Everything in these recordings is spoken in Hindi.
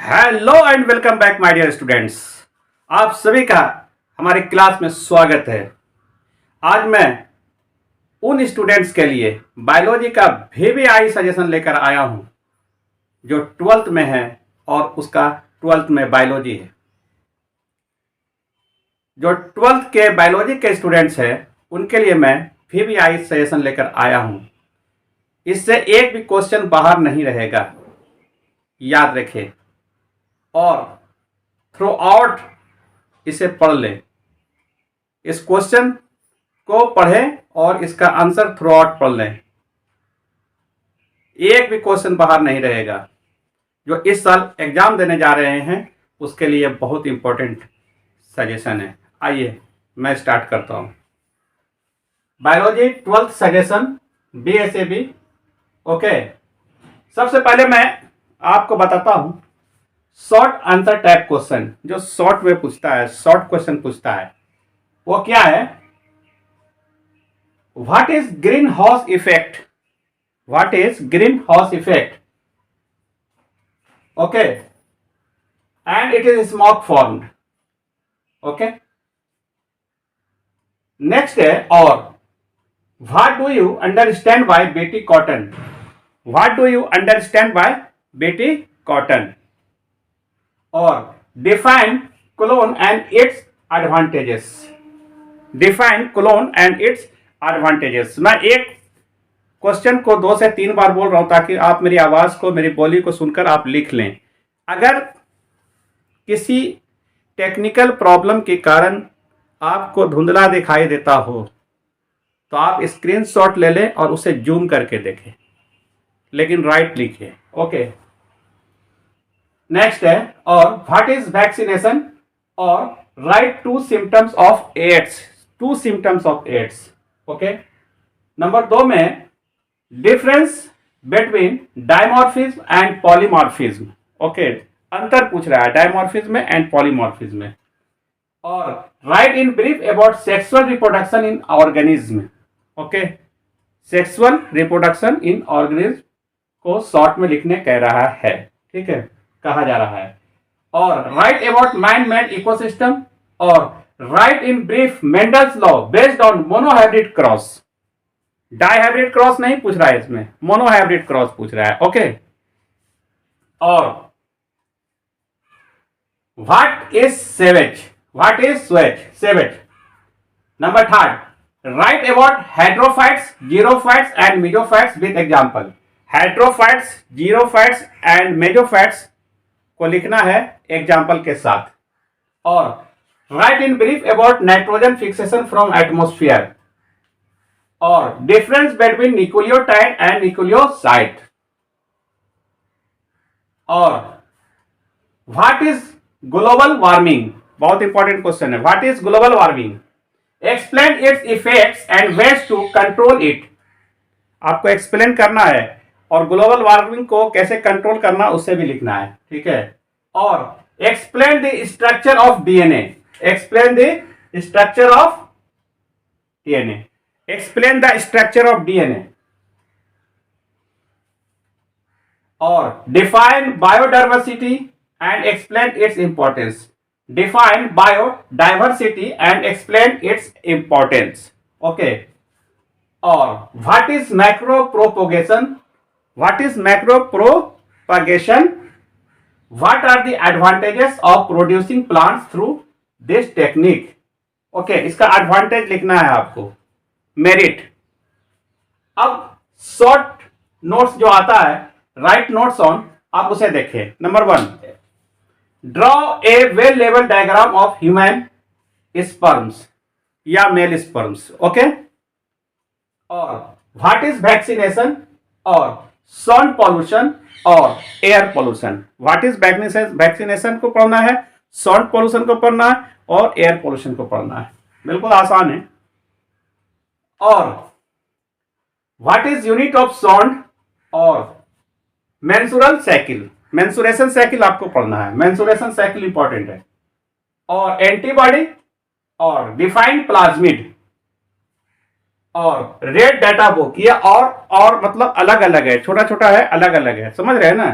Hello and welcome back my dear students. आप सभी का हमारी क्लास में स्वागत है। आज मैं उन स्टूडेंट्स के लिए बायोलॉजी का वीवीआई सजेशन लेकर आया हूं जो 12th में है और उसका 12th में बायोलॉजी है। जो 12th के बायोलॉजी के स्टूडेंट्स हैं उनके लिए मैं वीवीआई सजेशन लेकर आया हूं। इससे एक भी क्वेश्चन बाहर नहीं रहेगा, याद रखें। और थ्रू आउट इसे पढ़ लें, इस क्वेश्चन को पढ़ें और इसका आंसर थ्रू आउट पढ़ लें। एक भी क्वेश्चन बाहर नहीं रहेगा। जो इस साल एग्जाम देने जा रहे हैं उसके लिए बहुत इंपॉर्टेंट सजेशन है। आइए मैं स्टार्ट करता हूं। Biology 12th suggestion BSAB। Okay, सबसे पहले मैं आपको बताता हूं शॉर्ट आंसर टाइप क्वेश्चन, जो शॉर्ट में पूछता है, शॉर्ट क्वेश्चन पूछता है, वो क्या है? What is greenhouse effect? What is greenhouse effect? Okay, and it is smoke formed. Okay, next है और what do you understand by BT cotton? What do you understand by BT cotton? और define clone and its advantages. Define clone and its advantages. मैं एक क्वेश्चन को 2 से 3 बार बोल रहा हूं ताकि आप मेरी आवाज को, मेरी बोली को सुनकर आप लिख लें। अगर किसी टेक्निकल प्रॉब्लम के कारण आपको धुंधला दिखाई देता हो तो आप स्क्रीनशॉट ले लें और उसे जूम करके देखें, लेकिन राइट लिखिए। ओके, नेक्स्ट है और व्हाट इज वैक्सीनेशन और write 2 symptoms of AIDS. 2 symptoms of AIDS. Okay, number 2 में difference between dimorphism and polymorphism. Okay, अंतर पूछ रहा है डायमॉर्फिज्म एंड पॉलीमॉर्फिज्म में। और write in brief about sexual reproduction in organism. Okay, sexual reproduction in organism को शॉर्ट में लिखने कह रहा है, ठीक है, कहा जा रहा है। और write about mind man ecosystem और write in brief Mendel's law based on monohybrid cross. Dihybrid cross नहीं पूछ रहा है, इसमें मोनोहाइब्रिड क्रॉस पूछ रहा है। ओके, और what is sewage? What is sewage? Number 3, write about hydrophytes, xerophytes and mesophytes with example. Hydrophytes, xerophytes and mesophytes को लिखना है एग्जाम्पल के साथ। और write in brief about nitrogen fixation from atmosphere और difference between nucleotide and nucleoside. और व्हाट इज ग्लोबल वार्मिंग? बहुत इंपॉर्टेंट क्वेश्चन है। What is global warming? Explain its effects and ways to control it. आपको एक्सप्लेन करना है और ग्लोबल वार्मिंग को कैसे कंट्रोल करना उससे भी लिखना है, ठीक है। और explain the structure of DNA. Explain the structure of DNA. Explain the structure of DNA. और define biodiversity and explain its importance. Define biodiversity and explain its importance. Okay, और what is macro propagation? What is macropropagation? What are the advantages of producing plants through this technique? Okay, इसका एडवांटेज लिखना है आपको, मेरिट। अब शॉर्ट नोट्स जो आता है, राइट नोट्स ऑन, आप उसे देखें। नंबर 1, ड्रॉ ए वेल लेवल डायग्राम ऑफ ह्यूमन स्पर्म्स या मेल स्पर्म्स। ओके, और व्हाट इज वैक्सीनेशन और साउंड पॉल्यूशन और air pollution. What is vaccination को पढ़ना है, साउंड पॉल्यूशन को पढ़ना है और एयर पॉल्यूशन को पढ़ना है। बिल्कुल आसान है। और what is unit of sound और मेंसुरल साइकिल। मेंसुरेशन साइकिल आपको पढ़ना है, मेंसुरेशन साइकिल इंपॉर्टेंट है। और एंटीबॉडी और डिफाइन प्लाज्मिड और रेड डाटा बुक। ये और मतलब अलग अलग है, छोटा छोटा है, अलग अलग है, समझ रहे हैं ना।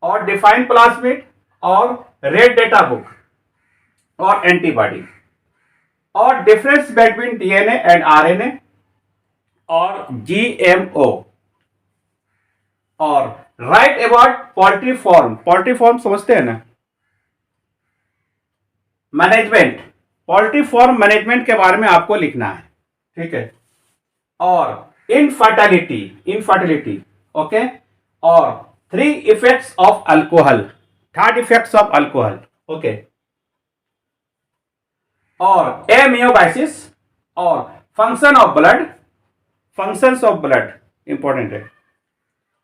और डिफाइन प्लाज्मिड और रेड डेटा बुक और एंटीबॉडी और difference between DNA and RNA और जीएमओ और राइट अबाउट पोल्ट्री फॉर्म समझते हैं ना, मैनेजमेंट, पोल्ट्री फॉर्म मैनेजमेंट के बारे में आपको लिखना है, ठीक है। और इनफर्टिलिटी ओके, और 3 effects of alcohol, 3 effects of alcohol okay, और एमियोबाइसिस और फंक्शंस ऑफ ब्लड इंपॉर्टेंट है,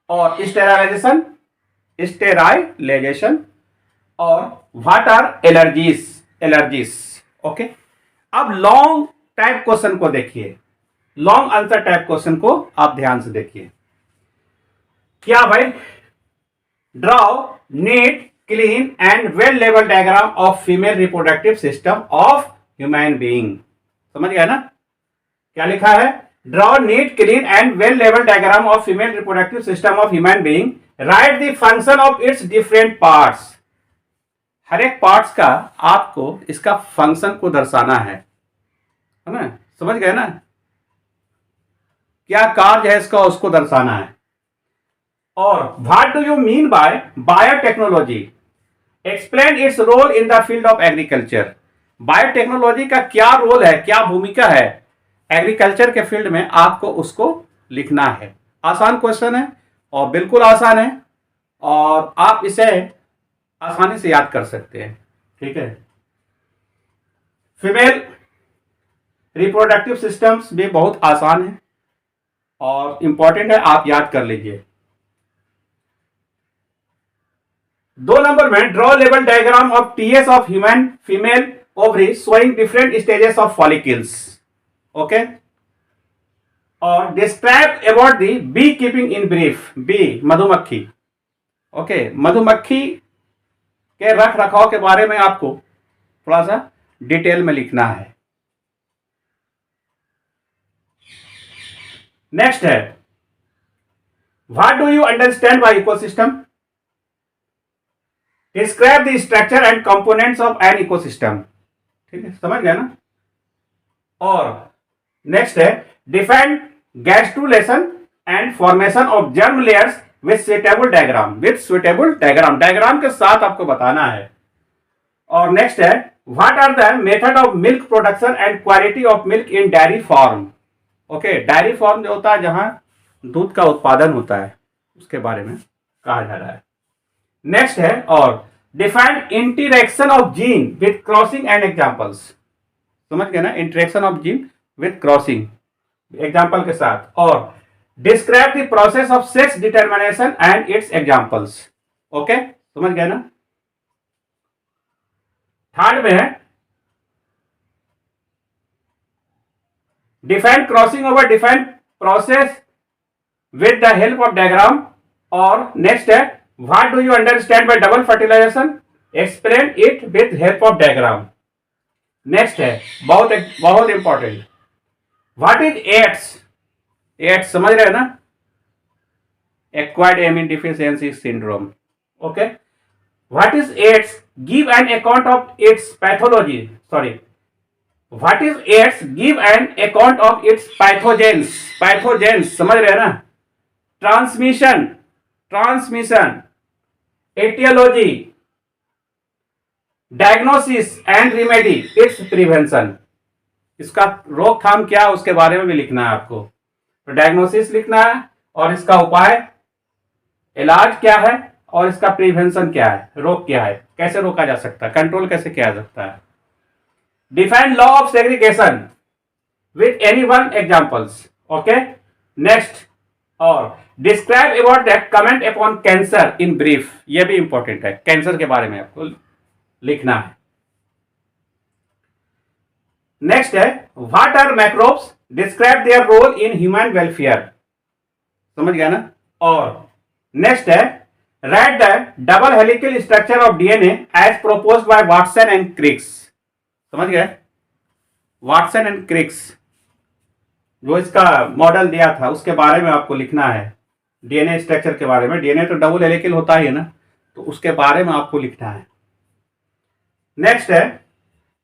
और स्टेराइलाइजेशन और वाटर एलर्जीज ओके। अब लॉन्ग टाइप क्वेश्चन को देखिए, लॉन्ग आंसर टाइप क्वेश्चन को आप ध्यान से देखिए। क्या भाई, draw neat clean and well लेवल diagram of female reproductive system of human being, समझ गया ना? क्या लिखा है? Draw neat clean and well लेवल diagram of female reproductive system of human being, write the function of its different parts. हर एक पार्ट्स का आपको इसका फंक्शन को दर्शाना है ना, समझ गए ना? क्या कार्य है इसका, उसको दर्शाना है। और what do you mean by biotechnology, explain its role in the field of agriculture. Biotechnology का क्या रोल है, क्या भूमिका है एग्रीकल्चर के फील्ड में, आपको उसको लिखना है। आसान क्वेश्चन है और बिल्कुल आसान है, और आप इसे आसानी से याद कर सकते हैं, ठीक है। फीमेल रिप्रोडक्टिव सिस्टम्स भी बहुत आसान है और इंपॉर्टेंट है, आप याद कर लीजिए। 2 नंबर में ड्रॉ लेवल diagram of TS of human female ovary showing different stages of follicles okay, और describe about the bee keeping in brief. Bee मधुमक्खी ओके, मधुमक्खी के रख रखाव के बारे में आपको थोड़ा सा डिटेल में लिखना है। नेक्स्ट है, what do you understand by ecosystem, describe the structure and components of an ecosystem, ठीक है, समझ गया ना? और नेक्स्ट है, define gastrulation and formation of germ layers with suitable diagram, diagram के साथ आपको बताना है। और नेक्स्ट है, what are the method of milk production and quality of milk in dairy farm okay, dairy farm जो होता है जहां दूध का उत्पादन होता है, उसके बारे में कहा जा रहा है। नेक्स्ट है, और define interaction of gene with crossing and examples, समझ गए ना? Interaction of gene with crossing example के साथ, और describe the process of sex determination and its examples okay, समझ गए ना? थर्ड में है, define crossing over, define process with the help of diagram. और नेक्स्ट है, what do you understand by double fertilisation, explain it with help of diagram. Next है, बहुत इंपॉर्टेंट, व्हाट इज एड्स समझ रहे हैं ना? Acquired immune deficiency syndrome okay. What is AIDS, give an account of its pathology, sorry, what is AIDS, give an account of its pathogens समझ रहे हैं ना? Transmission, aetiology, diagnosis and remedy, its prevention, इसका रोकथाम क्या उसके बारे में भी लिखना है आपको। तो डायग्नोसिस लिखना है, और इसका उपाय, इलाज क्या है, और इसका प्रिवेंशन क्या है, रोग क्या है, कैसे रोका जा सकता है, कंट्रोल कैसे किया जा सकता है। Define law of segregation with any one examples okay. Next, और describe about that comment upon cancer in brief, ये भी इंपॉर्टेंट है, कैंसर के बारे में आपको लिखना है। नेक्स्ट है, what are microbes, describe their role in human welfare, समझ गया ना? और नेक्स्ट है, write the double helical structure of DNA as proposed by Watson and Crick's, समझ गए? वाटसन एंड क्रिक्स जो इसका मॉडल दिया था उसके बारे में आपको लिखना है, डीएनए स्ट्रक्चर के बारे में। डीएनए तो डबल हेलिकल होता ही है ना, तो उसके बारे में आपको लिखना है। नेक्स्ट है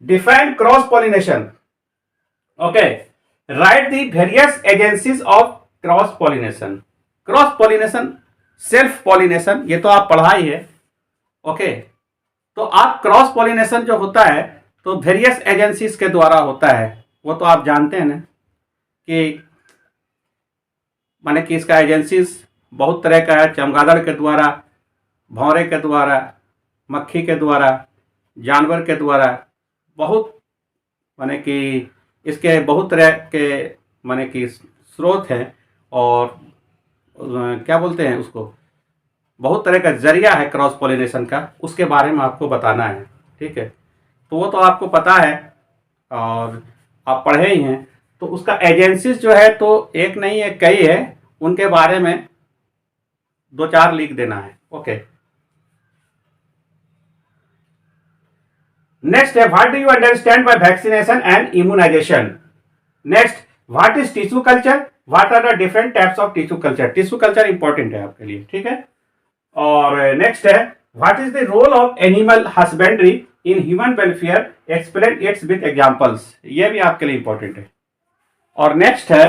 define cross pollination. Okay, right the various agencies of cross pollination. Cross pollination, self pollination, ये तो आप पढ़ा ही है। ओके, तो आप क्रॉस पॉलिनेशन जो होता है तो वेरियस एजेंसीज के द्वारा होता है, वो तो आप जानते हैं ना कि माने कि इसका एजेंसीज बहुत तरह का है। चमगादड़ के द्वारा, भौरे के द्वारा, मक्खी के द्वारा, जानवर के द्वारा, बहुत माने कि इसके बहुत तरह के माने कि स्रोत हैं और क्या बोलते हैं उसको, बहुत तरह का जरिया है क्रॉस पॉलिनेशन का, उसके बारे में आपको बताना है। ठीक है, तो वो तो आपको पता है और आप पढ़े ही हैं। तो उसका एजेंसीज जो है तो एक नहीं है, कई है, उनके बारे में 2-4 लिख देना है। ओके, नेक्स्ट है what do you understand by vaccination and immunisation. Next, what is tissue culture, what are the different types of tissue culture. Tissue culture important है आपके लिए। ठीक है, और नेक्स्ट है what is the role of animal husbandry in human welfare, explain its with examples. ये भी आपके लिए इंपॉर्टेंट है। और नेक्स्ट है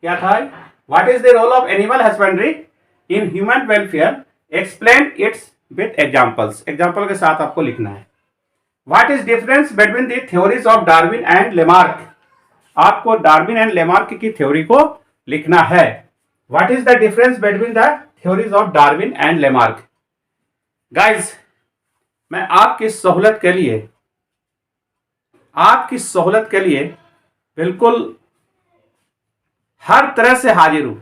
क्या था, what is the role of animal husbandry in human welfare, explain its with examples. Example के साथ आपको लिखना है। What is difference between the theories of Darwin and Lamarck. आपको डार्विन एंड लेमार्क की थ्योरी को लिखना है। What is the difference between the theories of Darwin and Lamarck. Guys, मैं आपकी सहूलत के लिए बिल्कुल हर तरह से हाजिर हूं,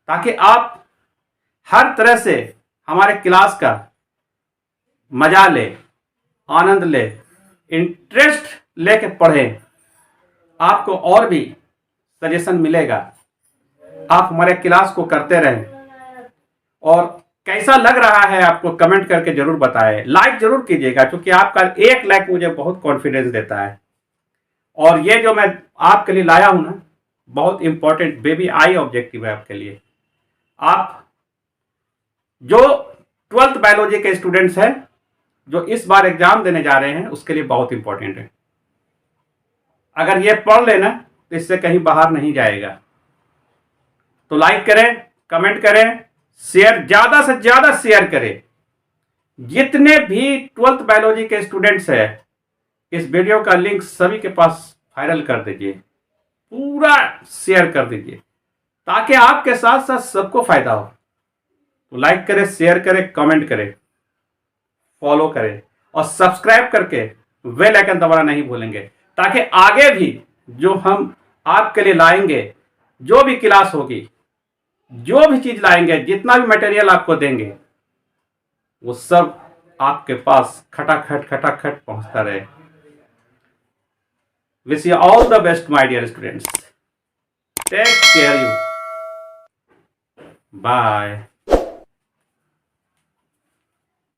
ताकि आप हर तरह से हमारे क्लास का मजा ले, आनंद ले, इंटरेस्ट लेके पढ़ें। आपको और भी सजेशन मिलेगा, आप हमारे क्लास को करते रहें। और कैसा लग रहा है आपको कमेंट करके जरूर बताएं। लाइक जरूर कीजिएगा, क्योंकि आपका एक लाइक मुझे बहुत कॉन्फिडेंस देता है। और ये जो मैं आपके लिए लाया हूं ना, बहुत इंपॉर्टेंट बेबी आई ऑब्जेक्टिव है आपके लिए। आप जो 12th बायोलॉजी के स्टूडेंट्स हैं, जो इस बार एग्जाम देने जा रहे हैं, उसके लिए बहुत इंपॉर्टेंट है। अगर ये पढ़ लेना तो इससे कहीं बाहर नहीं जाएगा। तो लाइक करें, कमेंट करें, शेयर, ज्यादा से ज्यादा शेयर करें। जितने भी 12th बायोलॉजी के स्टूडेंट्स हैं, इस वीडियो का लिंक सभी के पास वायरल कर दीजिए, पूरा शेयर कर दीजिए, ताकि आपके साथ साथ सबको फायदा हो। तो लाइक करें, शेयर करें, कमेंट करें, फॉलो करें और सब्सक्राइब करके बेल आइकन दबाना नहीं भूलेंगे, ताकि आगे भी जो हम आपके लिए लाएंगे, जो भी क्लास होगी, जो भी चीज लाएंगे, जितना भी मटेरियल आपको देंगे, वो सब आपके पास खटाखट पहुंचता रहे। Wish you all the best my dear students. Take care you. Bye.